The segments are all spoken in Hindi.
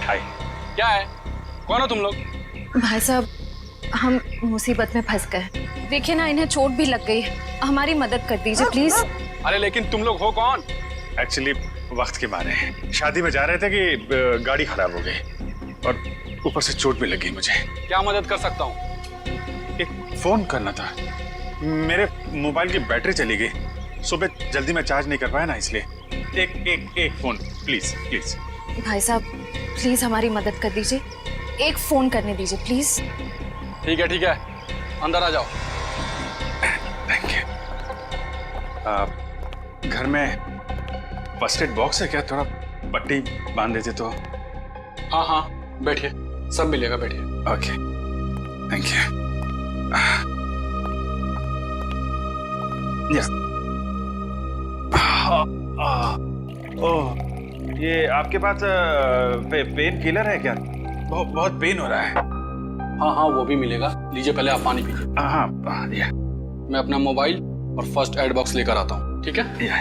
हाय, क्या है? कौन हो तुम लोग? भाई साहब, हम मुसीबत में फंस गए। देखिए ना, इन्हें चोट भी लग गई है। हमारी मदद कर दीजिए प्लीज। अरे लेकिन तुम लोग हो कौन? एक्चुअली वक्त के मारे शादी में जा रहे थे कि गाड़ी खराब हो गई और ऊपर से चोट भी लगी मुझे। क्या मदद कर सकता हूँ? एक फोन करना था, मेरे मोबाइल की बैटरी चली गई। सुबह जल्दी में चार्ज नहीं कर पाया ना, इसलिए एक फोन प्लीज प्लीज। भाई साहब प्लीज हमारी मदद कर दीजिए, एक फोन करने दीजिए प्लीज। ठीक है, अंदर आ जाओ। Thank you. घर में फर्स्ट एड बॉक्स है क्या? थोड़ा पट्टी बांध देते तो। हाँ, बैठिए, सब मिलेगा, बैठिए। Okay, thank you. ओह, ये आपके पास पेन किलर है क्या? बहुत पेन हो रहा है। हाँ, वो भी मिलेगा। लीजिए, पहले आप पानी पीजिए। हाँ, या मैं अपना मोबाइल और फर्स्ट एड बॉक्स लेकर आता हूँ, ठीक है? या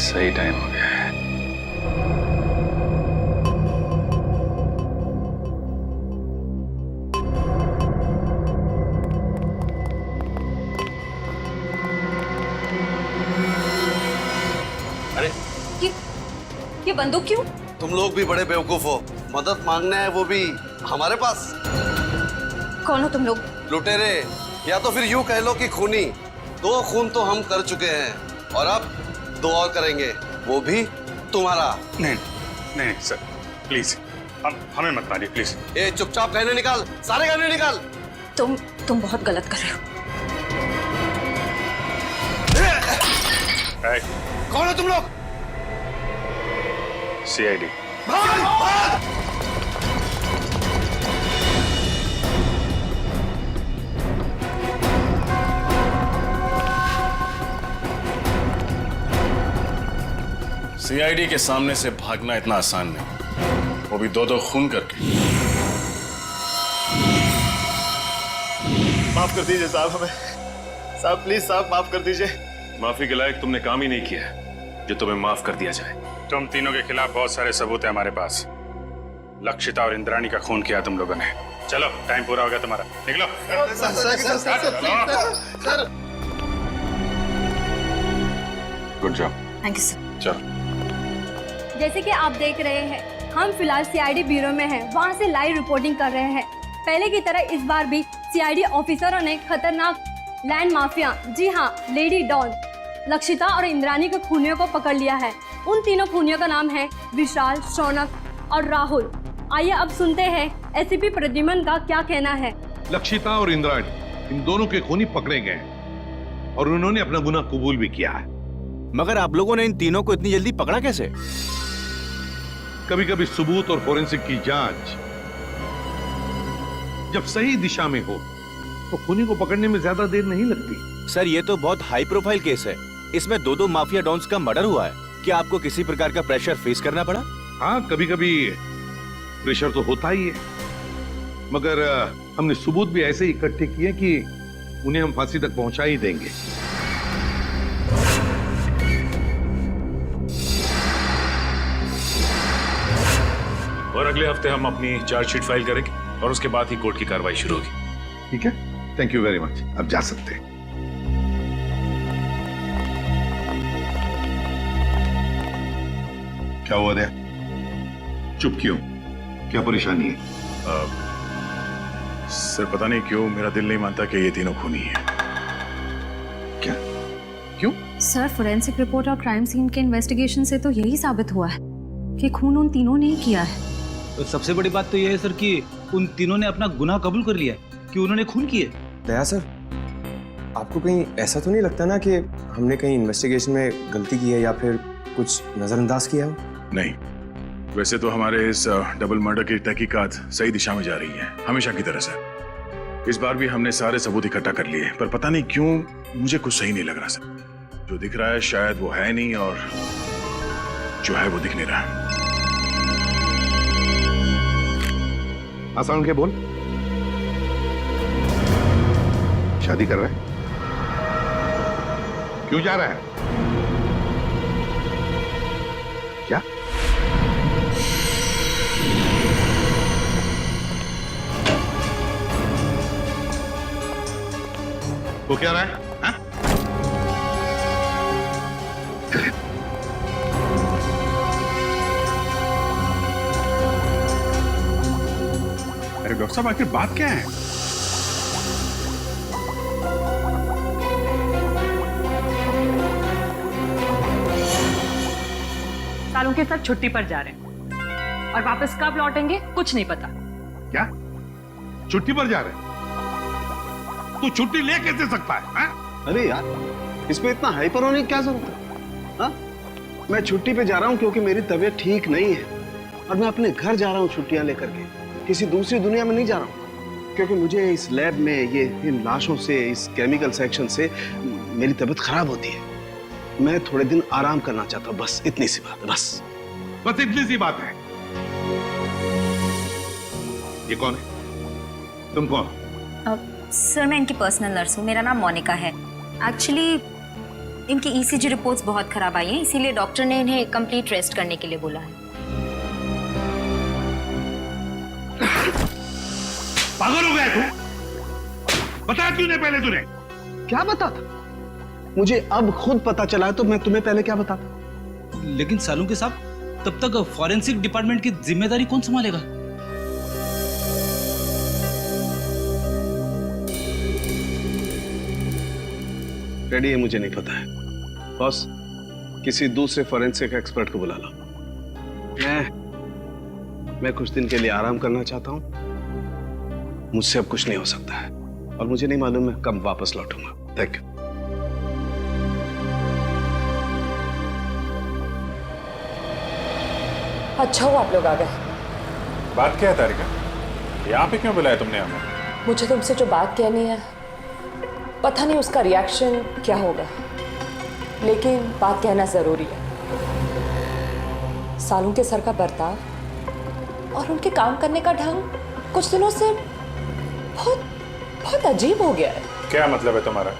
सही टाइम हो गया है। अरे ये बंदूक क्यों? तुम लोग भी बड़े बेवकूफ हो। मदद मांगना है वो भी हमारे पास। कौन हो तुम लोग? लुटेरे, या तो फिर यूं कह लो कि खूनी। 2 खून तो हम कर चुके हैं और अब 2 और करेंगे, वो भी तुम्हारा। नहीं सर, प्लीज हमें मत मारिए प्लीज। ए, चुपचाप गहने निकाल, सारे गहने निकाल। तुम बहुत गलत कर रहे हो। कौन हो तुम लोग? CID। भाग, भाग! CID के सामने से भागना इतना आसान नहीं, वो भी 2-2 खून करके। माफ कर दीजिए साहब, हमें साहब प्लीज साहब माफ कर दीजिए। माफी के लायक तुमने काम ही नहीं किया है जो तुम्हें माफ कर दिया जाए। तुम तीनों के खिलाफ बहुत सारे सबूत है हमारे पास। लक्षिता और इंद्राणी का खून किया तुम लोगों ने। चलो, टाइम पूरा हो गया तुम्हारा, निकलो। Sir, good job. Thank you sir. चलो। जैसे कि आप देख रहे हैं, हम फिलहाल CID ब्यूरो में हैं, वहाँ से लाइव रिपोर्टिंग कर रहे हैं। पहले की तरह इस बार भी CID ऑफिसरों ने खतरनाक लैंड माफिया, जी हाँ लेडी डॉन, लक्षिता और इंद्राणी के खूनियों को पकड़ लिया है। उन तीनों खूनियों का नाम है विशाल, शौनक और राहुल। आइए अब सुनते हैं SCP प्रद्युमन का क्या कहना है। लक्षिता और इंद्राणी, इन दोनों के खूनी पकड़े गए हैं और उन्होंने अपना गुनाह कबूल भी किया है। मगर आप लोगों ने इन तीनों को इतनी जल्दी पकड़ा कैसे? कभी कभी सबूत और फोरेंसिक की जांच जब सही दिशा में हो तो खूनी को पकड़ने में ज्यादा देर नहीं लगती। सर, ये तो बहुत हाई प्रोफाइल केस है। इसमें 2 माफिया डॉन्स का मर्डर हुआ है। क्या आपको किसी प्रकार का प्रेशर फेस करना पड़ा? हाँ, कभी कभी प्रेशर तो होता ही है, मगर हमने सबूत भी ऐसे इकट्ठे किए कि उन्हें हम फांसी तक पहुंचा ही देंगे। और अगले हफ्ते हम अपनी चार्जशीट फाइल करेंगे और उसके बाद ही कोर्ट की कार्रवाई शुरू होगी। ठीक है, थैंक यू वेरी मच। अब जा सकते हैं। क्या हुआ रे? चुप क्यों? क्या परेशानी है? सर, पता नहीं क्यों मेरा दिल नहीं मानता कि ये तीनों खूनी हैं। क्या? क्यों? सर, फोरेंसिक रिपोर्ट और क्राइम सीन के इन्वेस्टिगेशन से तो यही साबित हुआ है कि खून उन तीनों ने ही किया है। तो सबसे बड़ी बात तो यह है सर कि उन तीनों ने अपना गुनाह कबूल कर लिया कि उन्होंने खून किए। दया सर, आपको कहीं ऐसा तो नहीं लगता ना कि हमने कहीं इन्वेस्टिगेशन में गलती की है या फिर कुछ नजरअंदाज किया हो? नहीं, वैसे तो हमारे इस डबल मर्डर की तहकीकात सही दिशा में जा रही है, हमेशा की तरह से। इस बार भी हमने सारे सबूत इकट्ठा कर लिए, पर पता नहीं क्यों मुझे कुछ सही नहीं लग रहा सर। जो दिख रहा है शायद वो है नहीं, और जो है वो दिख नहीं रहा। आसान के बोल, शादी कर रहा है? क्यों जा रहा है? क्या? वो क्या रहा है? हाँ? अरे डॉक्टर साहब, आखिर बात क्या है? सालों के साथ छुट्टी पर जा रहे हैं और वापस कब लौटेंगे कुछ नहीं पता। क्या? छुट्टी पर जा रहे हैं? तू छुट्टी ले कैसे सकता है? हाँ? अरे यार, इसमें इतना हाइपर होने की क्या जरूरत है? हाँ? मैं छुट्टी पे जा रहा हूँ क्योंकि मेरी तबीयत ठीक नहीं है और मैं अपने घर जा रहा हूँ छुट्टियां लेकर के। किसी दूसरी दुनिया में नहीं जा रहा हूँ, क्योंकि मुझे इस लैब में ये इन लाशों से, इस केमिकल सेक्शन से मेरी तबीयत खराब होती है। मैं थोड़े दिन आराम करना चाहता हूँ, बस इतनी सी बात है। बस इतनी सी बात है। ये कौन है? तुम कौन? सर, मैं इनकी पर्सनल नर्स हूँ। मेरा नाम मोनिका है। एक्चुअली इनकी ईसीजी रिपोर्ट्स बहुत खराब आई हैं, इसीलिए डॉक्टर ने इन्हें कंप्लीट रेस्ट करने के लिए बोला है। पागल हो गया तू? बता क्यों नहीं पहले तूने? क्या बताता? मुझे अब खुद पता चला है तो मैं तुम्हें पहले क्या बताता? लेकिन सालों के साहब, तब तक फॉरेंसिक डिपार्टमेंट की जिम्मेदारी कौन संभालेगा? रेडी है, मुझे नहीं पता है। बॉस, किसी दूसरे फॉरेंसिक एक्सपर्ट को बुला लो। मैं कुछ दिन के लिए आराम करना चाहता हूं। मुझसे अब कुछ नहीं हो सकता है और मुझे नहीं मालूम मैं कब वापस लौटूंगा। Thank you. अच्छा हुआ आप लोग आ गए। बात क्या है तारिका? यहाँ पे क्यों बुलाया तुमने हमें? मुझे तुमसे जो बात कहनी है, पता नहीं उसका रिएक्शन क्या होगा, लेकिन बात कहना जरूरी है। सालों के सर का बर्ताव और उनके काम करने का ढंग कुछ दिनों से बहुत बहुत अजीब हो गया है। क्या मतलब है तुम्हारा?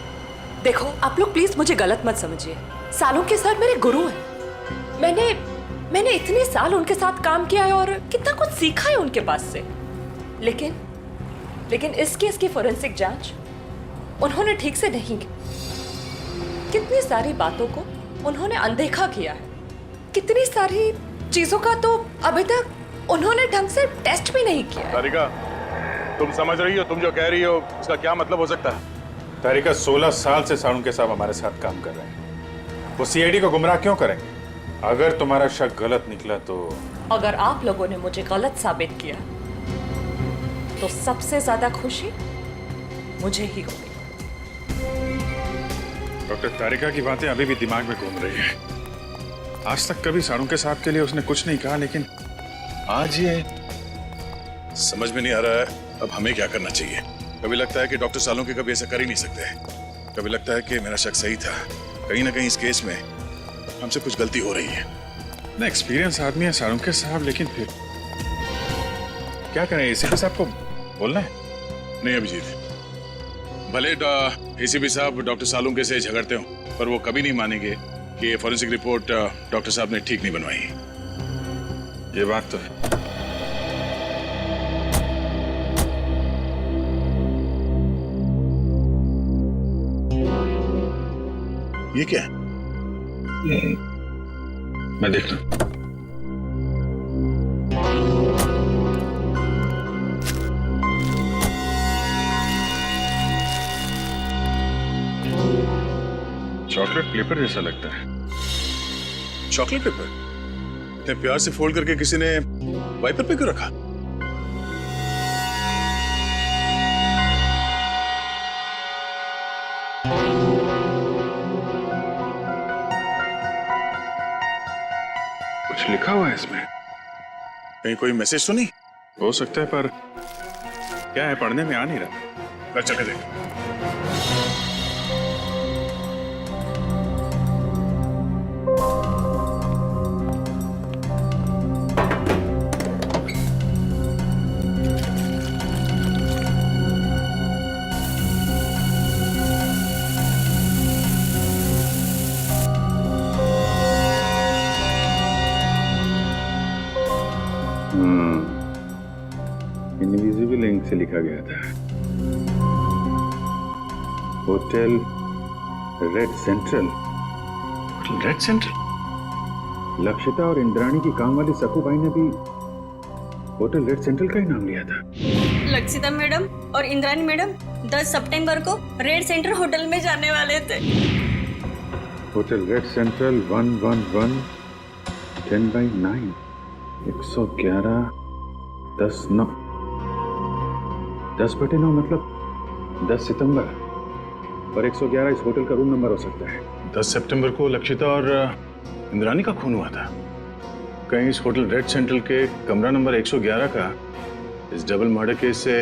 देखो, आप लोग प्लीज मुझे गलत मत समझिए। सालों के सर मेरे गुरु हैं। मैंने इतने साल उनके साथ काम किया है और कितना कुछ सीखा है उनके पास से। लेकिन इस केस की फोरेंसिक जांच उन्होंने ठीक से नहीं की। कितनी सारी बातों को उन्होंने अनदेखा किया है। कितनी सारी चीजों का तो अभी तक उन्होंने ढंग से टेस्ट भी नहीं किया है। तारिका, तुम समझ रही हो? तुम जो कह रही हो उसका क्या मतलब हो सकता है? तारिका, 16 साल से सारुण के साहब हमारे साथ काम कर रहे हैं। वो सीआईडी को गुमराह क्यों करेंगे? अगर तुम्हारा शक गलत निकला तो? अगर आप लोगों ने मुझे गलत साबित किया तो सबसे ज्यादा खुशी मुझे ही होगी। डॉक्टर, तारिका की बातें अभी भी दिमाग में घूम रही है। आज तक कभी सारुण के साहब के लिए उसने कुछ नहीं कहा, लेकिन आज ये समझ में नहीं आ रहा है अब हमें क्या करना चाहिए। कभी लगता है कि डॉक्टर सालों के कभी ऐसा कर ही नहीं सकते, कभी लगता है कि मेरा शक सही था। कहीं ना कहीं इस केस में हमसे कुछ गलती हो रही है। ना एक्सपीरियंस आदमी है सारुण के साहब, लेकिन फिर क्या करें? एसीपी साहब को बोलना है? नहीं अभिजीत, भले एसीपी साहब डॉक्टर सालुंके के से झगड़ते हो, पर वो कभी नहीं मानेंगे कि फॉरेंसिक रिपोर्ट डॉक्टर साहब ने ठीक नहीं बनवाई। ये बात तो है। ये क्या है? मैं देखता हूं। चॉकलेट पेपर जैसा लगता है। Chocolate paper? इतने प्यार से फोल्ड करके किसी ने वाइपर पे क्यों रखा? कुछ लिखा हुआ है इसमें। कहीं कोई मैसेज तो नहीं? हो सकता है, पर क्या है, पढ़ने में आ नहीं रहा। कर चले देख। इनविजिबल इंक से लिखा गया था, hotel red central. Hotel red central? Lakshita और इंद्राणी की काम वाली सकूबाई ने भी होटल रेड सेंट्रल का ही नाम लिया था। लक्षिता मैडम और इंद्राणी मैडम 10 सितंबर को रेड सेंटर होटल में जाने वाले थे। होटल रेड सेंट्रल 111 10/9 111 10/9 10/9 मतलब 10 सितंबर, और 111 इस होटल का रूम नंबर हो सकता है। 10 सितंबर को लक्षिता और इंद्राणी का खून हुआ था। कहीं इस होटल रेड सेंट्रल के कमरा नंबर 111 का इस डबल मर्डर केस से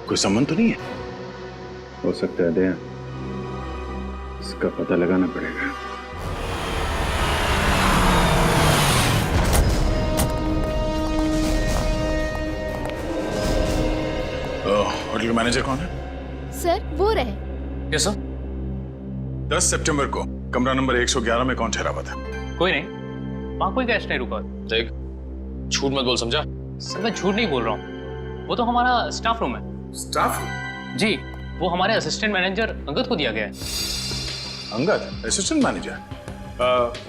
कोई संबंध तो नहीं है? हो सकता है दया, इसका पता लगाना पड़ेगा। होटल मैनेजर कौन है? सर वो रहे। कैसा? 10 सितंबर को कमरा नंबर 111 में कौन ठहरा हुआ था? कोई नहीं, वहाँ कोई गेस्ट नहीं रुका। देख, झूठ मत बोल, समझा? सर मैं झूठ नहीं बोल रहा हूँ, वो तो हमारा स्टाफ रूम है। स्टाफ? जी, वो हमारे असिस्टेंट मैनेजर अंगद को दिया गया है। Angad assistant manager?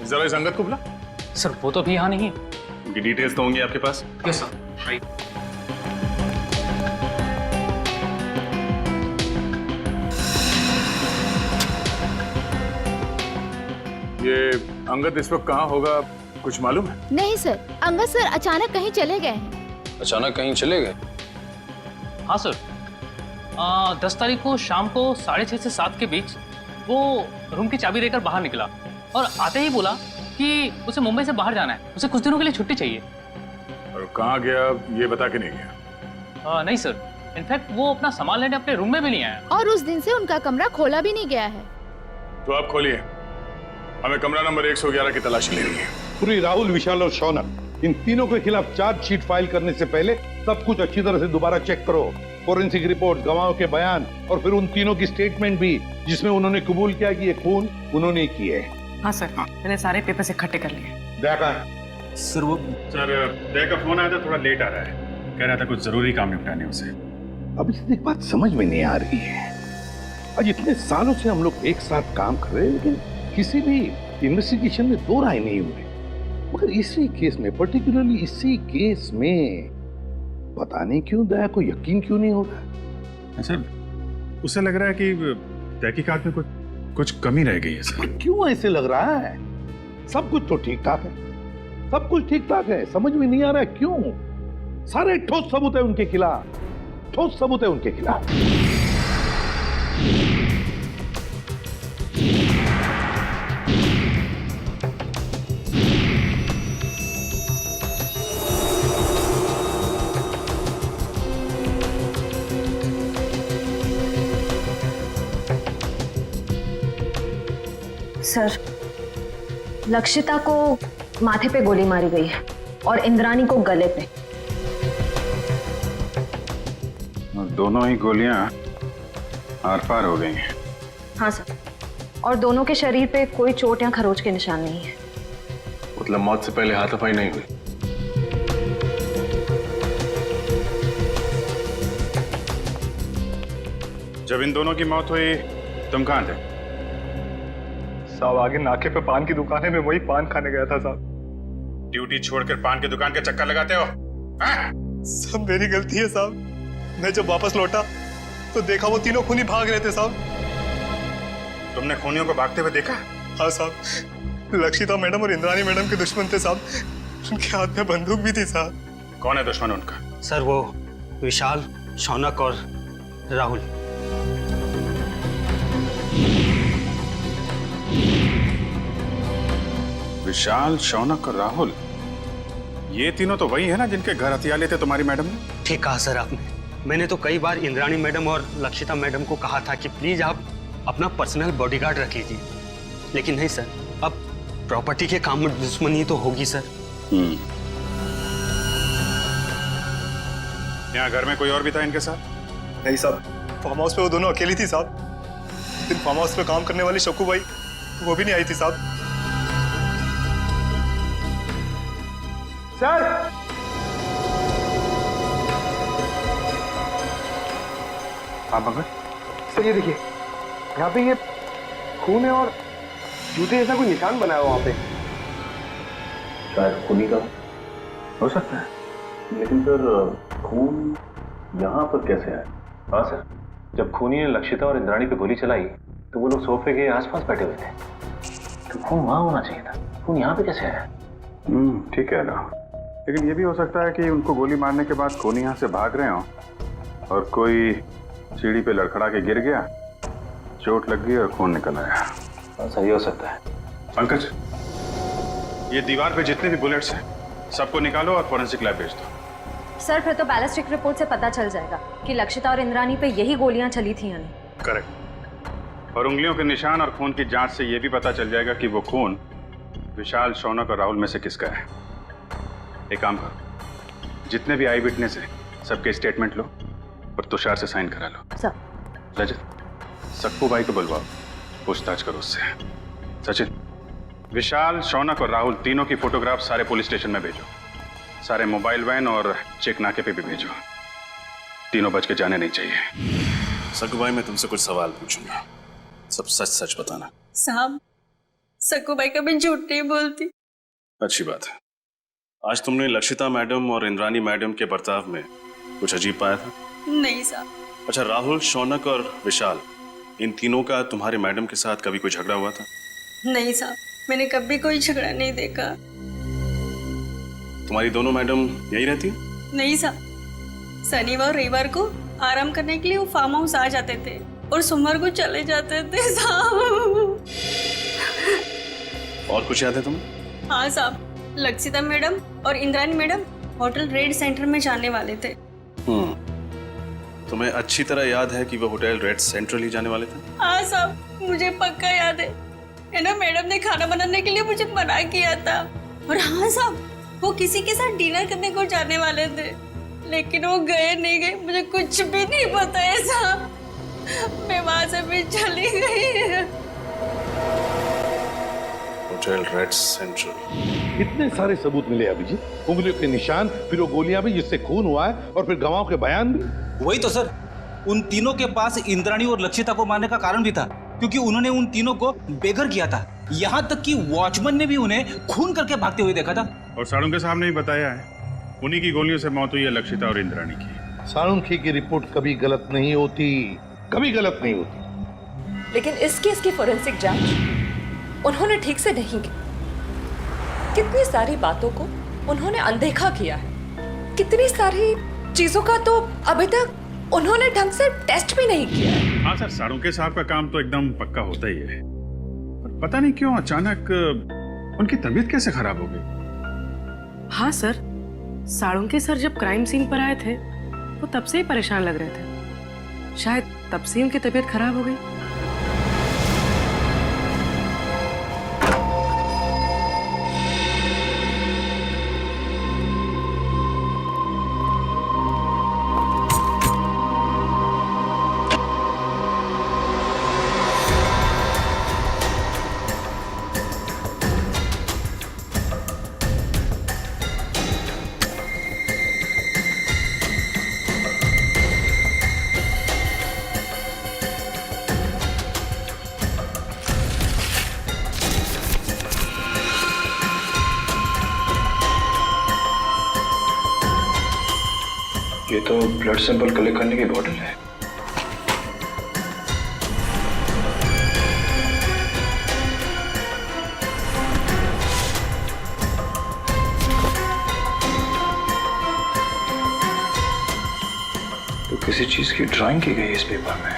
जरा इस अंगद को बुला। सर वो तो अभी यहाँ नहीं। उनकी डिटेल्स तो होंगी आपके पास? Yes sir, right. ये अंगद इस वक्त कहाँ होगा, कुछ मालूम है? नहीं सर, अंगद सर अचानक कहीं चले गए हैं। अचानक कहीं चले गए? हाँ सर, 10 तारीख को शाम को 6:30 से 7 के बीच वो रूम की चाबी लेकर बाहर निकला और आते ही बोला कि उसे मुंबई से बाहर जाना है, उसे कुछ दिनों के लिए छुट्टी चाहिए। और कहाँ गया ये बता के नहीं गया? नहीं सर, इनफैक्ट वो अपना सामान लेने अपने रूम में भी नहीं आया। और उस दिन से उनका कमरा खोला भी नहीं गया है। तो आप खोलिए, हमें कमरा नंबर 111 की तलाशी लेनी है। पूरी राहुल, विशाल और शौनक, इन तीनों के खिलाफ चार्जशीट फाइल करने से पहले सब कुछ अच्छी तरह से दोबारा चेक करो। फोरेंसिक रिपोर्ट, गवाहों के बयान और फिर उन तीनों की स्टेटमेंट भी, जिसमें उन्होंने कबूल किया कि ये खून उन्होंने किए। हाँ सर, मैंने सारे पेपर्स इकट्ठे कर लिए। देखा सर, वो सर दया का फोन आया था, थोड़ा लेट आ रहा है, कह रहा था कुछ जरूरी काम निपटाने उसे। अब इससे एक बात समझ में नहीं आ रही है, आज इतने सालों से हम लोग एक साथ काम कर रहे हैं, लेकिन किसी भी इन्वेस्टिगेशन में दो राय नहीं हुए। मगर इसी केस में, पर्टिकुलरली इसी केस में, पता नहीं क्यों दया को यकीन क्यों नहीं हो रहा। सर, उसे लग रहा है कि तहकीकात में कुछ कमी रह गई है सर। क्यों ऐसे लग रहा है? सब कुछ तो ठीक ठाक है, सब कुछ ठीक ठाक है, समझ में नहीं आ रहा है क्यों? सारे ठोस सबूत है उनके खिलाफ, ठोस सबूत है उनके खिलाफ। सर, लक्षिता को माथे पे गोली मारी गई है और इंद्राणी को गले पे। और दोनों ही गोलियां आर पार हो गई हैं। हाँ सर, और दोनों के शरीर पे कोई चोट या खरोच के निशान नहीं है। मतलब मौत से पहले हाथापाई नहीं हुई? जब इन दोनों की मौत हुई तुम कहाँ थे? साहब आगे नाके पे पान की दुकान है, मैं वही पान खाने गया था साहब। ड्यूटी छोड़कर पान की दुकान के चक्कर लगाते हो? सब मेरी गलती है साहब। मैं जब वापस लौटा तो देखा वो तीनों खूनी भाग रहे थे साहब। तुमने खूनियों को भागते हुए देखा? हाँ साहब, लक्षिता मैडम और इंद्राणी मैडम के दुश्मन थे साहब, उनके हाथ में बंदूक भी थी साहब। कौन है दुश्मन उनका? सर वो विशाल, शौनक और राहुल। विशाल, शौनक और राहुल, ये तीनों तो वही है ना जिनके घर हथियार लेते तुम्हारी मैडम ने? ठीक कहा सर आपने। मैंने तो कई बार इंद्राणी मैडम और लक्षिता मैडम को कहा था कि प्लीज आप अपना पर्सनल बॉडीगार्ड रख लीजिए, लेकिन नहीं सर, अब प्रॉपर्टी के काम में दुश्मनी तो होगी सर। यहाँ घर में कोई और भी था इनके साथ? नहीं साहब, फार्म हाउस पे वो दोनों अकेली थी साहब। दिन फार्म हाउस पे काम करने वाली शक्कू भाई वो भी नहीं आई थी साहब। सर, हाँ पंकज, सर ये देखिए, यहाँ पे ये खून है और जूते जैसा कोई निशान बना है वहाँ पे। शायद खूनी का हो सकता है, लेकिन सर खून यहाँ पर कैसे आया? हाँ सर, जब खूनी ने लक्षिता और इंद्राणी पे गोली चलाई तो वो लोग सोफे के आसपास बैठे हुए थे, तो खून वहां होना चाहिए था। खून यहाँ पे कैसे आया? ठीक है ना, लेकिन ये भी हो सकता है कि उनको गोली मारने के बाद खूनी यहाँ से भाग रहे हो और कोई सीढ़ी पे लड़खड़ा के गिर गया, चोट लग गई और खून निकल आया। हाँ सर, ये हो सकता है। पंकज, ये दीवार पे जितने भी बुलेट्स हैं सबको निकालो और फॉरेंसिक लैब भेज दो। सर फिर तो बैलिस्टिक रिपोर्ट से पता चल जाएगा कि लक्षिता और इंद्राणी पे यही गोलियां चली थी। करेक्ट। और उंगलियों के निशान और खून की जांच से यह भी पता चल जाएगा कि वो खून विशाल, शौनक और राहुल में से किसका है। एक काम करो, जितने भी आई विटनेस है सबके स्टेटमेंट लो और तुषार से साइन करा लो। सर। रजत, सक्कू भाई को बुलवाओ, पूछताछ करो उससे। सचिन, विशाल, शौनक और राहुल तीनों की फोटोग्राफ सारे पुलिस स्टेशन में भेजो। सारे मोबाइल वैन और चेक नाके पे भी भेजो। तीनों बच के जाने नहीं चाहिए। सक्कू भाई, मैं तुमसे कुछ सवाल पूछूंगा, सब सच सच बताना। साहब, सक्कू भाई कभी झूठ नहीं बोलती। अच्छी बात है। आज तुमने लक्षिता मैडम और इंद्राणी मैडम के बर्ताव में कुछ अजीब पाया था? नहीं साहब। अच्छा, राहुल, शौनक और विशाल, इन तीनों का तुम्हारे मैडम के साथ कभी कोई झगड़ा हुआ था? नहीं साहब, मैंने कभी कोई झगड़ा नहीं देखा। तुम्हारी दोनों मैडम यही रहती? नहीं साहब, शनिवार रविवार को आराम करने के लिए वो फार्म हाउस आ जाते थे और सोमवार को चले जाते थे साहब। और कुछ याद है तुम्हें? हाँ साहब, लक्षिता मैडम और Indrani madam hotel red centre में जाने वाले थे। तुम्हें अच्छी तरह याद है कि वो होटल रेड सेंट्रल ही जाने वाले थे? हाँ साहब, मुझे पक्का याद है ना, मैडम ने खाना बनाने के लिए मुझे मना किया था। और हाँ साहब, वो किसी के साथ डिनर करने को जाने वाले थे, लेकिन वो गए नहीं गए मुझे कुछ भी नहीं पता है साहब। मैं वहां से भी चली गई। Hotel red central. इतने सारे सबूत मिले अभिजीत, उंगलियों के निशान, फिर वो गोलियां भी जिससे खून हुआ है, और फिर गवाहों के बयान भी। वही तो सर, उन तीनों के पास इंद्राणी और लक्षिता को मारने का कारण भी था, क्योंकि उन्होंने उन तीनों को बेघर किया था। यहाँ तक कि वॉचमैन ने भी उन्हें खून करके भागते हुए देखा था। और साळुंखे साहब ने भी बताया है, उन्हीं की गोलियों से मौत हुई है लक्षिता और इंद्राणी की। साळुंखे की रिपोर्ट कभी गलत नहीं होती, कभी गलत नहीं होती। लेकिन इस केस की फोरेंसिक जांच उन्होंने ठीक से नहीं की। कितनी सारी बातों को उन्होंने अनदेखा किया है, कितनी सारी चीजों का तो अभी तक उन्होंने ढंग से टेस्ट भी नहीं किया। हाँ सर, साळुंखे साहब का काम तो एकदम पक्का होता ही है, पर पता नहीं क्यों अचानक उनकी तबीयत कैसे खराब हो गई। हाँ सर, साळुंखे सर जब क्राइम सीन पर आए थे वो तब से ही परेशान लग रहे थे, शायद तब से उनकी तबीयत खराब हो गई। ये तो ब्लड सैंपल कलेक्ट करने की बॉटल है। तो किसी चीज की ड्राइंग की गई इस पेपर में।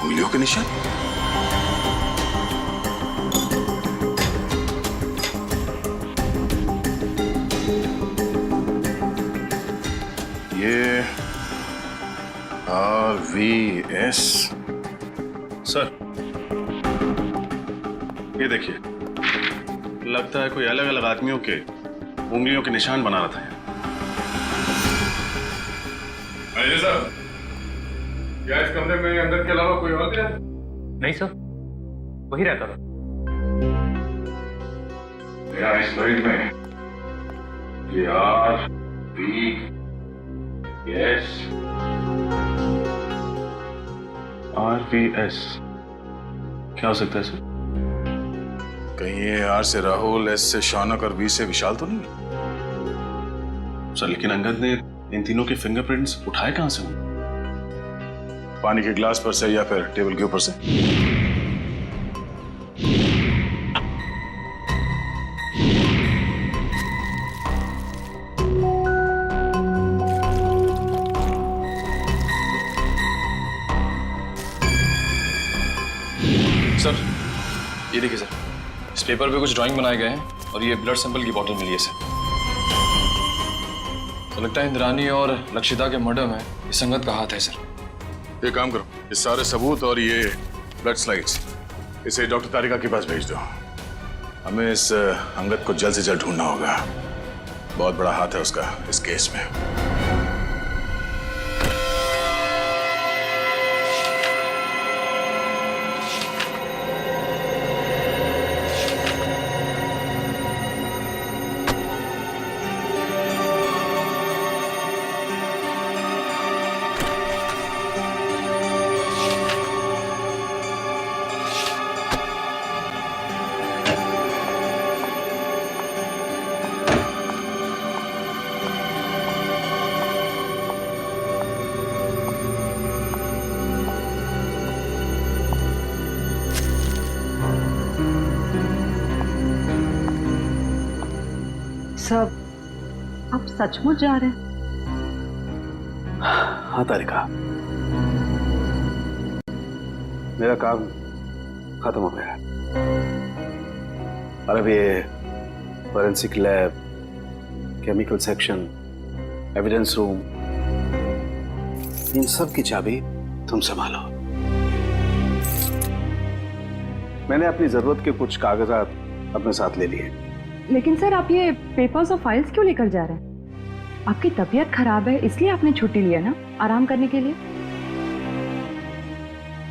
उंगलियों के निशान। ये RVS। सर, ये देखिए, लगता है कोई अलग अलग आदमियों के उंगलियों के निशान बना रहा था। मैनेजर साहब, क्या इस कमरे में अंदर के अलावा कोई और भी रहता? नहीं सर, वही रहता था। मेरा इस फाइल में ये RVS क्या हो सकता है सर? कहीं ये R से राहुल, S से शौनक और V से विशाल तो नहीं? सर लेकिन अंगद ने इन तीनों के फिंगरप्रिंट्स उठाए कहां से? पानी के गिलास पर से या फिर टेबल के ऊपर से? सर ये देखिए सर, इस पेपर पे कुछ ड्राइंग बनाए गए हैं और ये ब्लड सैंपल की बॉटल मिली है सर। तो लगता है इंद्रानी और लक्षिता के मर्डर में ये संगत का हाथ है सर। ये काम करो, ये सारे सबूत और ये ब्लड स्लाइड्स इसे डॉक्टर तारिका के पास भेज दो। हमें इस अंगद को जल्द से जल्द ढूंढना होगा। बहुत बड़ा हाथ है उसका इस केस में। सब आप सचमुच जा रहे हैं? हाँ तारिका, मेरा काम खत्म हो गया और अब ये forensic lab, chemical section, evidence room, इन सब की चाबी तुम संभालो। मैंने अपनी जरूरत के कुछ कागजात अपने साथ ले लिए। लेकिन सर आप ये पेपर्स और फाइल्स क्यों लेकर जा रहे हैं? आपकी तबीयत खराब है इसलिए आपने छुट्टी लिया ना, आराम करने के लिए?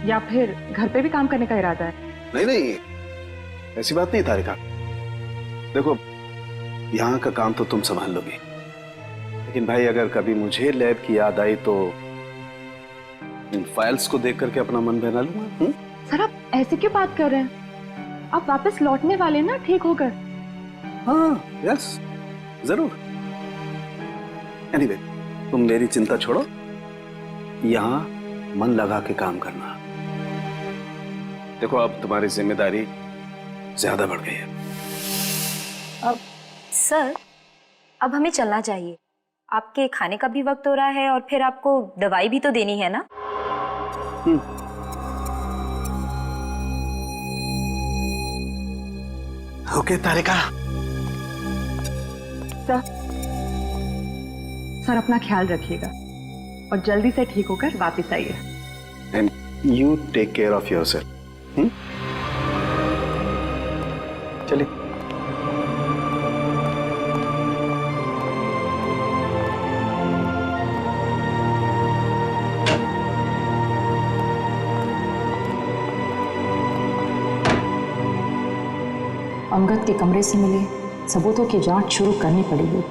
या फिर घर पे भी काम करने का इरादा है? नहीं नहीं, ऐसी बात नहीं तारिका। देखो यहाँ का काम तो तुम संभाल लोगी, लेकिन भाई अगर कभी मुझे लैब की याद आई तो इन फाइल्स को देख करके अपना मन बहला लूंगा। सर आप ऐसे क्यों बात कर रहे हैं? आप वापस लौटने वाले ना ठीक होकर? हाँ यस जरूर। एनीवे, तुम मेरी चिंता छोड़ो, यहाँ मन लगा के काम करना। देखो अब तुम्हारी जिम्मेदारी ज्यादा बढ़ गई है। अब सर अब हमें चलना चाहिए, आपके खाने का भी वक्त हो रहा है और फिर आपको दवाई भी तो देनी है ना। ओके तारिका। सर अपना ख्याल रखिएगा और जल्दी से ठीक होकर वापस आइए। And you take care of yourself. चलिए। अंगद के कमरे से मिले सबूतों की जांच शुरू करनी पड़ेगी।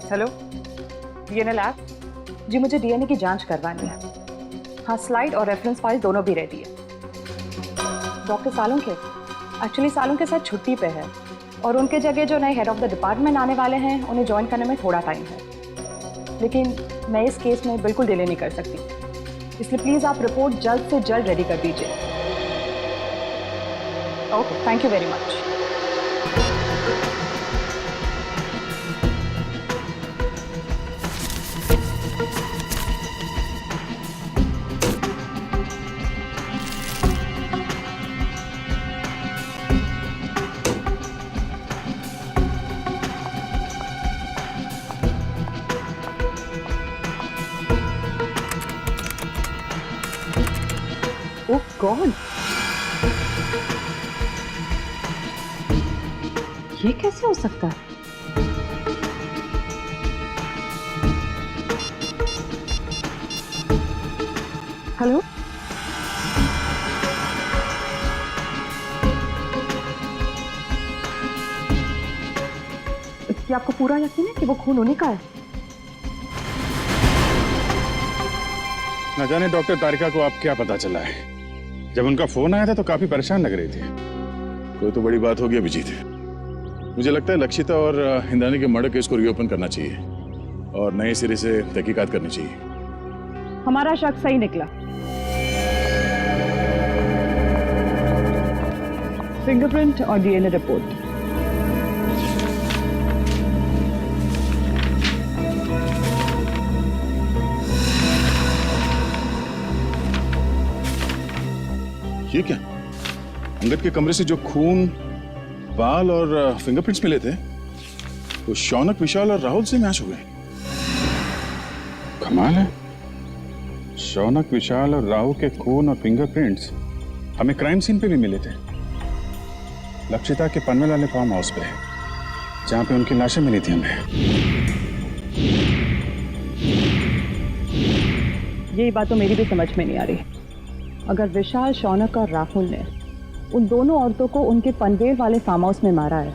हेलो, डीएनए लैब जी, मुझे डीएनए की जांच करवानी है। हाँ, स्लाइड और रेफरेंस फाइल दोनों भी रेडी है। डॉक्टर सालों के एक्चुअली सालों के साथ छुट्टी पे है, और उनके जगह जो नए हेड ऑफ द डिपार्टमेंट आने वाले हैं उन्हें ज्वाइन करने में थोड़ा टाइम है, लेकिन मैं इस केस में बिल्कुल डिले नहीं कर सकती, इसलिए प्लीज़ आप रिपोर्ट जल्द से जल्द रेडी कर दीजिए। Okay, thank you very much. Oh God, ये कैसे हो सकता है? हेलो, क्या आपको पूरा यकीन है कि वो खून उन्हीं का है? न जाने डॉक्टर तारिका को आप क्या पता चला है। जब उनका फोन आया था तो काफी परेशान लग रही थी। कोई तो बड़ी बात होगी अभिजीत। मुझे लगता है लक्षिता और इंद्राणी के मर्डर केस को रीओपन करना चाहिए और नए सिरे से तहकीकात करनी चाहिए। हमारा शक सही निकला। फिंगरप्रिंट और डीएनए रिपोर्ट। ये क्या? अंगद के कमरे से जो खून, बाल और फिंगरप्रिंट्स मिले थे वो शौनक, विशाल और राहुल से मैच हो गए। कमाल है, शौनक, विशाल और राहुल के खून और फिंगरप्रिंट्स हमें क्राइम सीन पे भी मिले थे। लक्षिता के पनवेल वाले फार्म हाउस पे, जहां पे उनकी लाशें मिली थी हमें। यही बात तो मेरी भी समझ में नहीं आ रही। अगर विशाल, शौनक और राहुल ने उन दोनों औरतों को उनके पनवेल वाले फार्म हाउस में मारा है,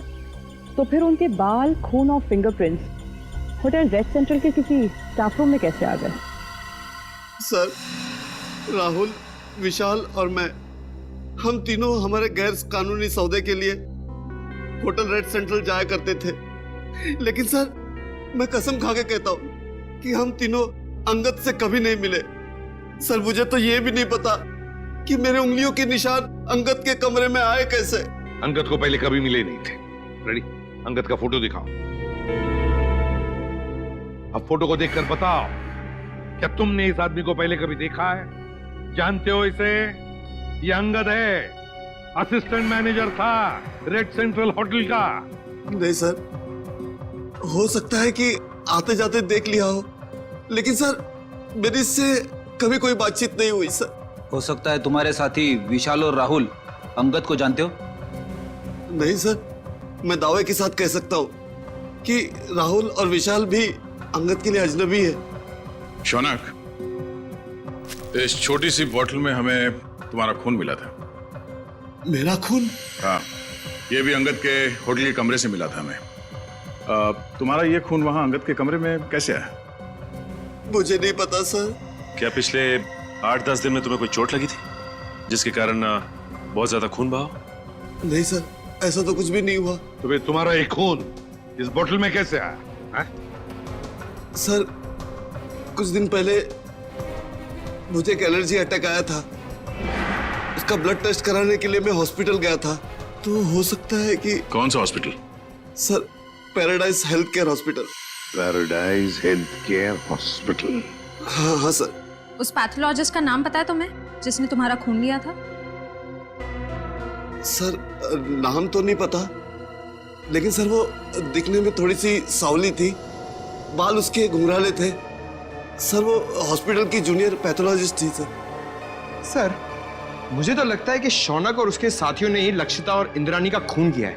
तो फिर उनके बाल, खून और फिंगरप्रिंट्स होटल रेड सेंट्रल के किसी स्टाफ रूम में कैसे आ गए? सर, राहुल, विशाल और मैं, हम तीनों हमारे गैर कानूनी सौदे के लिए होटल रेड सेंट्रल जाया करते थे। लेकिन सर, मैं कसम खा के कहता हूँ कि हम तीनों अंगद से कभी नहीं मिले। सर, मुझे तो ये भी नहीं पता कि मेरे उंगलियों के निशान अंगद के कमरे में आए कैसे। अंगद को पहले कभी मिले नहीं थे। रेडी, अंगद का फोटो दिखाओ। अब फोटो को देखकर बताओ, क्या तुमने इस आदमी को पहले कभी देखा है? जानते हो इसे? ये अंगद है, असिस्टेंट मैनेजर था रेड सेंट्रल होटल का। नहीं सर, हो सकता है कि आते जाते देख लिया हो, लेकिन सर मेरी इससे कभी कोई बातचीत नहीं हुई सर। हो सकता है तुम्हारे साथी विशाल और राहुल अंगद को जानते हो? नहीं सर, मैं दावे के साथ कह सकता हूँ कि राहुल और विशाल भी अंगद के लिए अजनबी है। शौनक, इस छोटी सी बोतल में हमें तुम्हारा खून मिला था। मेरा खून? हाँ, ये भी अंगद के होटल के कमरे से मिला था हमें। तुम्हारा ये खून वहां अंगद के कमरे में कैसे आया? मुझे नहीं पता सर। क्या पिछले 8-10 दिन में तुम्हें कोई चोट लगी थी जिसके कारण बहुत ज्यादा खून बहा? नहीं सर, ऐसा तो कुछ भी नहीं हुआ। तो फिर तुम्हारा एक खून इस बोतल में कैसे आया है? सर, कुछ दिन पहले मुझे एक एलर्जी अटैक आया था। उसका ब्लड टेस्ट कराने के लिए मैं हॉस्पिटल गया था। तो हो सकता है कि... कौन सा hospital? Sir, paradise health care hospital. Paradise health care hospital? हाँ हाँ सर। उस पैथोलॉजिस्ट का नाम पता है तुम्हें जिसने तुम्हारा खून लिया था? सर, नाम तो नहीं पता, लेकिन सर वो दिखने में थोड़ी सी सावली थी, बाल उसके घुंघराले थे। सर, वो हॉस्पिटल की जूनियर पैथोलॉजिस्ट थी सर। सर, मुझे तो लगता है कि शौनक और उसके साथियों ने ही लक्षिता और इंद्राणी का खून किया है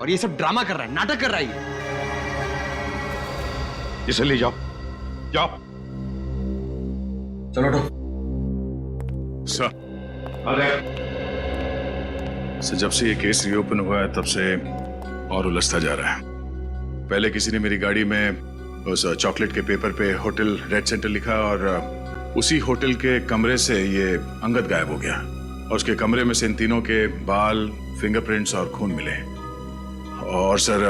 और ये सब ड्रामा कर रहा है, नाटक कर रहा है। इसे ले जाओ, जाओ। चलो सर। सर, जब से ये केस रीओपन हुआ है तब से और उलझता जा रहा है। पहले किसी ने मेरी गाड़ी में उस चॉकलेट के पेपर पे होटल रेड सेंटर लिखा और उसी होटल के कमरे से ये अंगद गायब हो गया और उसके कमरे में से इन तीनों के बाल, फिंगरप्रिंट्स और खून मिले। और सर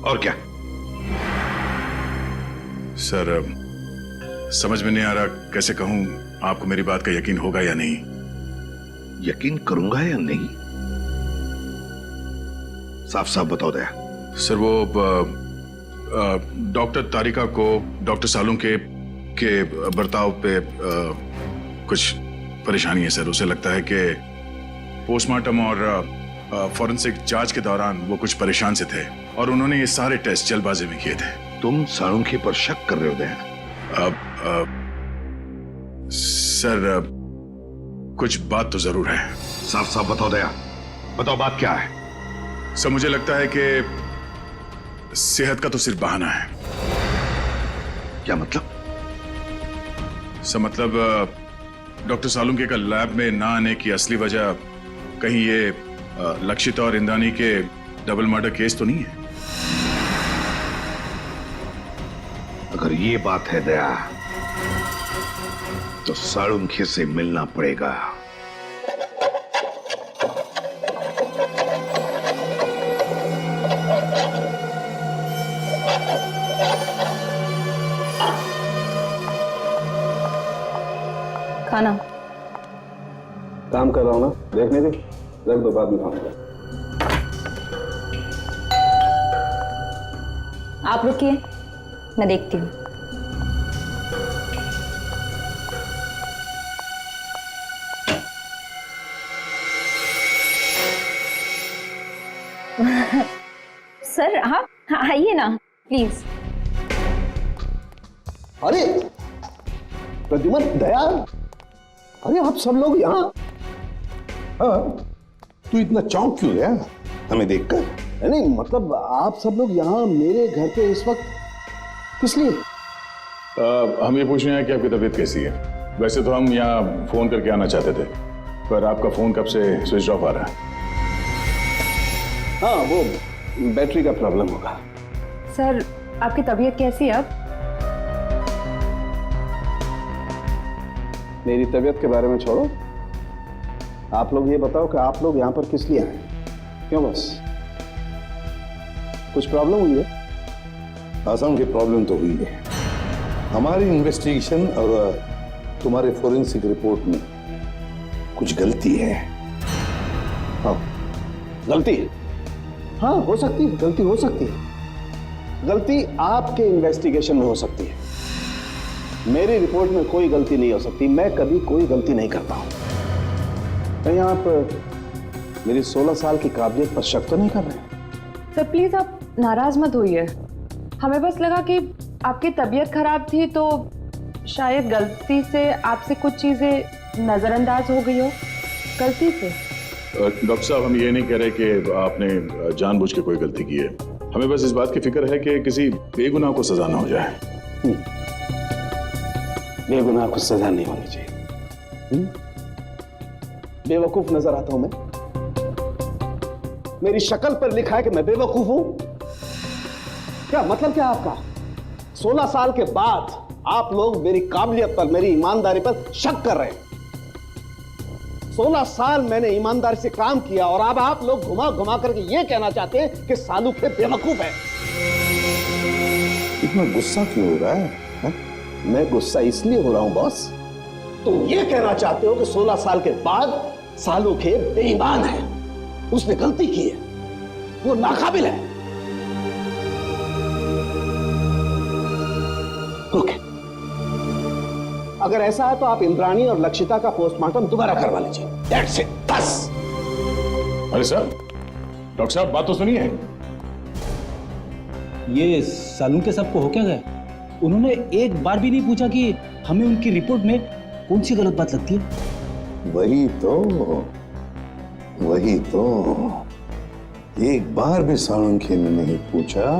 और क्या? सर समझ में नहीं आ रहा कैसे कहूं, आपको मेरी बात का यकीन होगा या नहीं। यकीन करूंगा या नहीं? साफ साफ बताओ दया। सर वो डॉक्टर तारिका को डॉक्टर सालुंके के बर्ताव पे कुछ परेशानी है सर। उसे लगता है कि पोस्टमार्टम और फॉरेंसिक जांच के दौरान वो कुछ परेशान से थे और उन्होंने ये सारे टेस्ट जल्दबाजी में किए थे। तुम सालुंके पर शक कर रहे हो दया? सर कुछ बात तो जरूर है। साफ साफ बताओ दया, बताओ बात क्या है? सर मुझे लगता है कि सेहत का तो सिर्फ बहाना है। क्या मतलब? सर मतलब डॉक्टर सालुंके का लैब में ना आने की असली वजह कहीं ये लक्षिता और इंद्राणी के डबल मर्डर केस तो नहीं है? अगर ये बात है दया तो सालुंके से मिलना पड़ेगा। खाना काम कर रहा हूं ना, देखने दे, रख दो, बाद में खाऊंगा। आप रुकिए, मैं देखती हूँ। सर आप आइए ना प्लीज। अरे प्रद्युमन, दया, अरे आप सब लोग यहाँ? हाँ, तू इतना चौंक क्यों गया हमें देखकर? नहीं मतलब आप सब लोग यहाँ मेरे घर पे इस वक्त किस लिए? हम ये पूछ रहे हैं कि आपकी तबीयत कैसी है। वैसे तो हम यहाँ फोन करके आना चाहते थे, पर आपका फोन कब से स्विच ऑफ आ रहा है। हाँ, वो बैटरी का प्रॉब्लम होगा। सर आपकी तबीयत कैसी है अब? मेरी तबीयत के बारे में छोड़ो, आप लोग ये बताओ कि आप लोग यहाँ पर किस लिए आए? क्यों बस कुछ प्रॉब्लम हुई है? आसाम की प्रॉब्लम तो हुई है। हमारी इन्वेस्टिगेशन और तुम्हारे फोरेंसिक रिपोर्ट में कुछ गलती है। हाँ, गलती? हाँ, हो सकती है, गलती हो सकती है। गलती आपके इन्वेस्टिगेशन में हो सकती है, मेरी रिपोर्ट में कोई गलती नहीं हो सकती। मैं कभी कोई गलती नहीं करता हूं। कहीं आप मेरी 16 साल की काबिलियत पर शक तो नहीं कर रहे? सर प्लीज आप नाराज मत होइए, हमें बस लगा कि आपकी तबीयत खराब थी तो शायद गलती से आपसे कुछ चीजें नजरअंदाज हो गई हो, गलती से। डॉक्टर साहब, हम ये नहीं कह रहे कि आपने जानबूझ के कोई गलती की है। हमें बस इस बात की फिक्र है कि किसी बेगुनाह को सजा ना हो जाए। बेगुनाह को सजा नहीं होनी चाहिए। बेवकूफ नजर आता हूं मैं? मेरी शक्ल पर लिखा है कि मैं बेवकूफ हूं? क्या मतलब क्या आपका? 16 साल के बाद आप लोग मेरी काबिलियत पर, मेरी ईमानदारी पर शक कर रहे हैं। 16 साल मैंने ईमानदारी से काम किया और अब आप लोग घुमा घुमा करके ये कहना चाहते हैं कि सालुंके बेवकूफ है। इतना गुस्सा क्यों हो रहा है? मैं गुस्सा इसलिए हो रहा हूं बॉस, तुम ये कहना चाहते हो कि 16 साल के बाद सालुंके बेईमान है, उसने गलती की है, वो नाकाबिल है। ओके, अगर ऐसा है तो आप इंद्राणी और लक्षिता का पोस्टमार्टम दोबारा करवा लीजिए। That's it, बस। अरे सर, डॉक्टर साहब बात तो सुनिए। ये सालुंके साहब को हो क्या गया? उन्होंने एक बार भी नहीं पूछा कि हमें उनकी रिपोर्ट में कौन सी गलत बात लगती है? वही तो एक बार भी सालुंके ने नहीं पूछा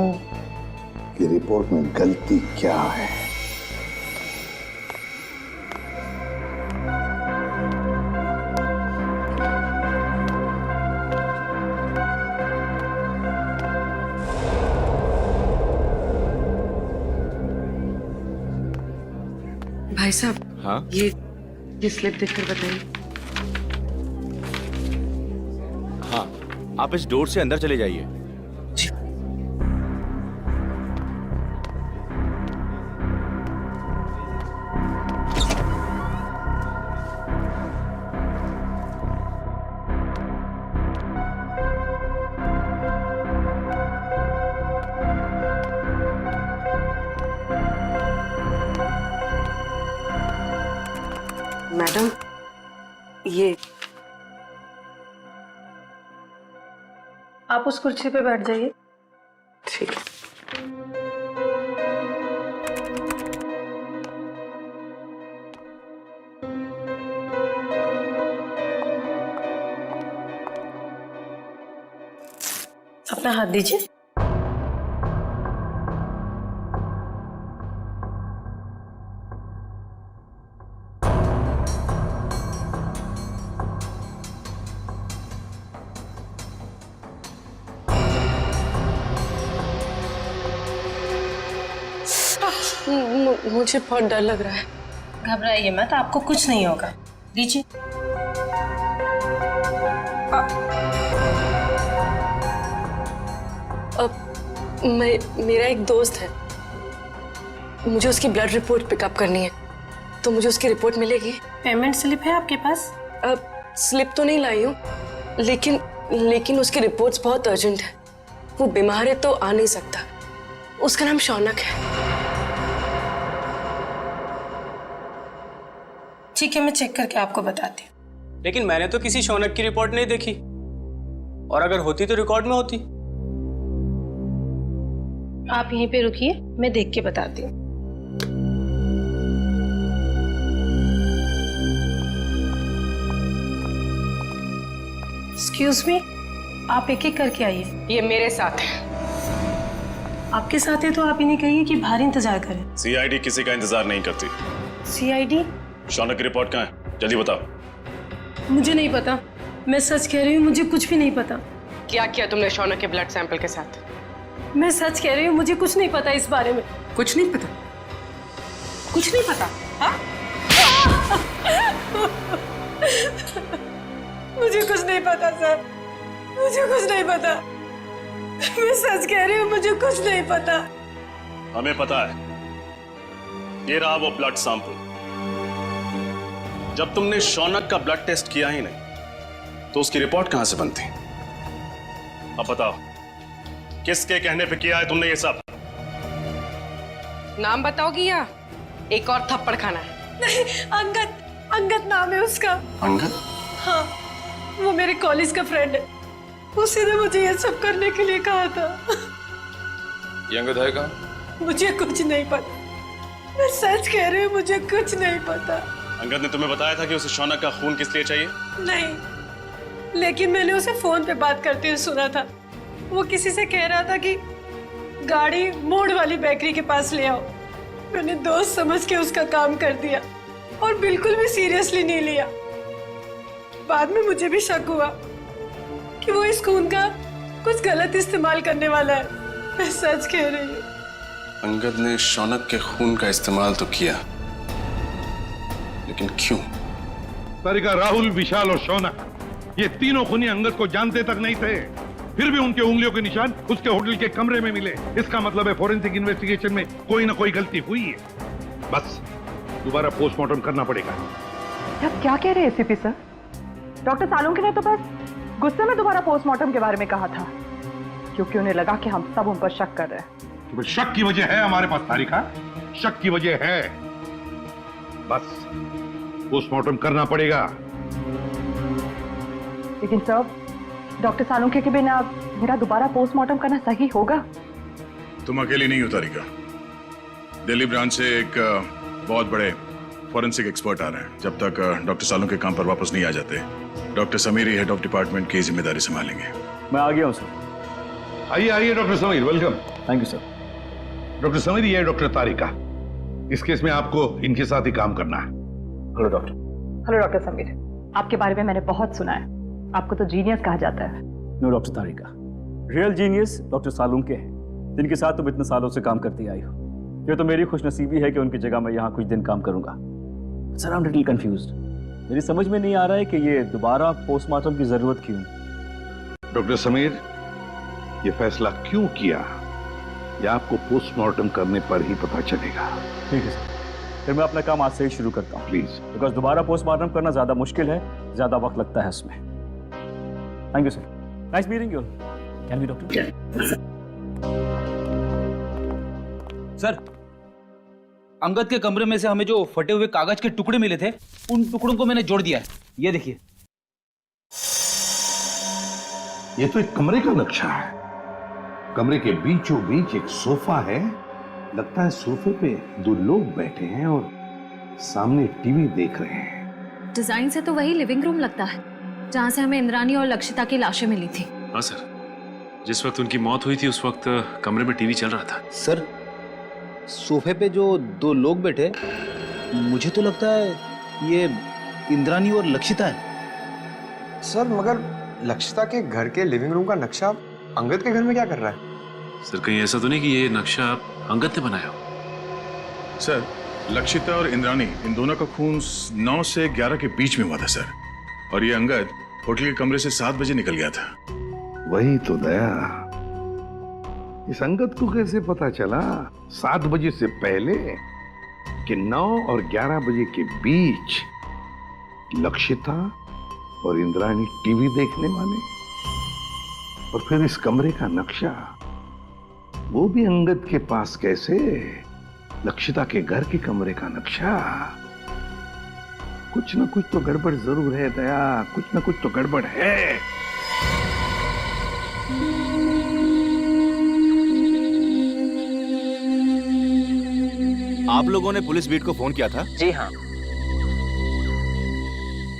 कि रिपोर्ट में गलती क्या है। भाई साहब, हाँ? ये स्लिप देखकर बताइए। हाँ, आप इस डोर से अंदर चले जाइए। मैडम, ये आप उस कुर्सी पे बैठ जाइए। ठीक है। अपना हाथ दीजिए। मुझे बहुत डर लग रहा है। घबराइए मत, आपको कुछ नहीं होगा। दीजिए। मेरा एक दोस्त है, मुझे उसकी ब्लड रिपोर्ट पिकअप करनी है, तो मुझे उसकी रिपोर्ट मिलेगी? पेमेंट स्लिप है आपके पास? स्लिप तो नहीं लाई हूँ, लेकिन उसकी रिपोर्ट्स बहुत अर्जेंट है। वो बीमार है तो आ नहीं सकता। उसका नाम शौनक है। ठीक है, मैं चेक करके आपको बताती हूँ। लेकिन मैंने तो किसी शौनक की रिपोर्ट नहीं देखी, और अगर होती तो रिकॉर्ड में होती। आप यहीं पे रुकिए, मैं देख के बताती हूँ। एक्सक्यूज मी, आप एक एक करके आइए। ये मेरे साथ है। आपके साथ है तो आप इन्हें कहिए कि बाहर इंतजार करें। सीआईडी किसी का इंतजार नहीं करती। सीआईडी? शौनक की रिपोर्ट कहाँ है? जल्दी बताओ। मुझे नहीं पता, मैं सच कह रही हूँ, मुझे कुछ भी नहीं पता। क्या किया तुमने शौनक के ब्लड सैंपल के साथ? मैं सच कह रही हूँ, मुझे कुछ नहीं पता इस बारे में। कुछ नहीं पता? कुछ नहीं पता? हाँ? मुझे कुछ नहीं पता सर, मुझे कुछ नहीं पता। मैं सच कह रही हूँ, मुझे कुछ नहीं पता। हमें पता है, ये रहा वो ब्लड सैंपल। जब तुमने शौनक का ब्लड टेस्ट किया ही नहीं, तो उसकी रिपोर्ट कहां से बनती? अब बताओ, किसके कहने पे किया है तुमने ये सब? नाम बताओगी या एक और थप्पड़ खाना है? नहीं, अंगद नाम है उसका। अंगद? हाँ, वो मेरे कॉलेज का फ्रेंड है। उसी ने मुझे ये सब करने के लिए कहा था। ये अंगद है कहाँ? मुझे कुछ नहीं पता, मैं सच कह रही हूँ, मुझे कुछ नहीं पता। अंगद ने तुम्हें बताया था कि उसे शौनक का खून किस लिए चाहिए? नहीं, लेकिन मैंने उसे फोन पे बात करते हुए सुना था। वो किसी से कह रहा था कि गाड़ी मोड़ वाली बेकरी के पास ले आओ। मैंने दोस्त समझ के उसका काम कर दिया और बिल्कुल भी सीरियसली नहीं लिया। बाद में मुझे भी शक हुआ कि वो इस खून का कुछ गलत इस्तेमाल करने वाला है। मैं सच कह रही हूँ। अंगद ने शौनक के खून का इस्तेमाल तो किया, लेकिन क्यों? तारिका, राहुल, विशाल और शौनक, ये तीनों खूनी अंगद को जानते तक नहीं थे, फिर भी उनके उंगलियों के निशान उसके होटल के कमरे में मिले। इसका मतलब है फोरेंसिक इन्वेस्टिगेशन में कोई ना कोई गलती हुई है। बस दोबारा पोस्टमार्टम करना पड़ेगा। आप क्या कह रहे हैं एसीपी सर? डॉक्टर सालुंके ने तो बस गुस्से में दोबारा पोस्टमार्टम के बारे में कहा था, क्योंकि उन्हें लगा कि हम सब उन पर शक कर रहे हैं। तो शक की वजह है हमारे पास तारिका, शक की वजह है। बस पोस्टमार्टम करना पड़ेगा। लेकिन सर, डॉक्टर सालुंके के बिना मेरा दोबारा पोस्टमार्टम करना सही होगा? तुम अकेली नहीं हो तारिका। दिल्ली ब्रांच से एक बहुत बड़े फॉरेंसिक एक्सपर्ट आ रहे हैं। जब तक डॉक्टर सालुंके काम पर वापस नहीं आ जाते, doctor Sameer head of department की जिम्मेदारी संभालेंगे। मैं आ गया हूं सर। आइए आइए doctor Sameer, welcome. Thank you sir. Doctor Sameer, ये है डॉक्टर तारिका। इस केस में आपको इनके साथ ही काम करना है। Hello doctor. Hello doctor Sameer, आपके बारे में मैंने बहुत सुना है। आपको तो जीनियस कहा जाता है। नो डॉक्टर तारिका, रियल जीनियस डॉक्टर सालुंके हैं, जिनके साथ तुम इतने सालों से काम करती आई हो। ये तो मेरी खुशनसीबी है कि उनकी जगह मैं यहाँ कुछ दिन काम करूंगा। Sir, I am little confused. मेरी समझ में नहीं आ रहा है कि ये दोबारा पोस्टमार्टम की जरूरत क्यों। डॉक्टर समीर, ये फैसला क्यों किया, यह आपको पोस्टमार्टम करने पर ही पता चलेगा। ठीक है सर, फिर मैं अपना काम आज से ही शुरू करता हूँ प्लीज। बिकॉज दोबारा पोस्टमार्टम करना ज्यादा मुश्किल है, ज्यादा वक्त लगता है उसमें। Thank you sir, nice meeting you. Can be doctor. Sir, Angad के कमरे में से हमें जो फटे हुए कागज के टुकड़े मिले थे, उन टुकड़ों को मैंने जोड़ दिया है। ये देखिए। ये तो एक कमरे का नक्शा है। कमरे के बीचों बीच एक सोफा है। लगता है सोफे पे दो लोग बैठे हैं और सामने टीवी देख रहे हैं। डिजाइन से तो वही लिविंग रूम लगता है जहाँ से हमें इंद्रानी और लक्षिता की लाशें मिली थी। हाँ सर, जिस वक्त उनकी मौत हुई थी उस वक्त कमरे में टीवी चल रहा था। सर, सोफे पे जो दो लोग बैठे, मुझे तो लगता है ये इंद्रानी और लक्षिता है। सर मगर लक्षिता के घर के लिविंग रूम का नक्शा अंगद के घर में क्या कर रहा है? सर कहीं ऐसा तो नहीं कि ये नक्शा अंगद ने बनाया हो? सर, लक्षिता और इंद्रानी इन दोनों का खून 9 से 11 के बीच में हुआ था सर, और ये अंगद होटल के कमरे से 7 बजे निकल गया था। वही तो दया, इस अंगद को कैसे पता चला 7 बजे से पहले कि 9 और 11 बजे के बीच लक्षिता और इंद्रानी टीवी देखने वाले? और फिर इस कमरे का नक्शा वो भी अंगद के पास कैसे? लक्षिता के घर के कमरे का नक्शा। कुछ ना कुछ तो गड़बड़ जरूर है दया, कुछ ना कुछ तो गड़बड़ है। आप लोगों ने पुलिस बीट को फोन किया था? जी हाँ।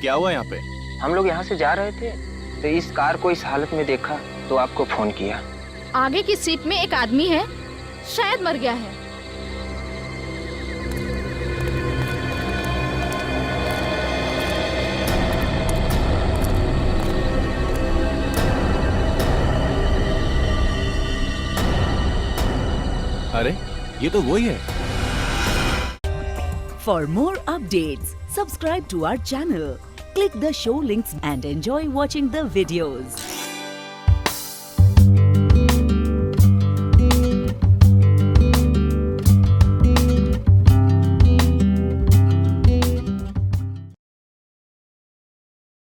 क्या हुआ यहाँ पे? हम लोग यहाँ से जा रहे थे तो इस कार को इस हालत में देखा तो आपको फोन किया। आगे की सीट में एक आदमी है, शायद मर गया है। अरे ये तो वही है। For more updates, subscribe to our channel, click the show links and enjoy watching the videos.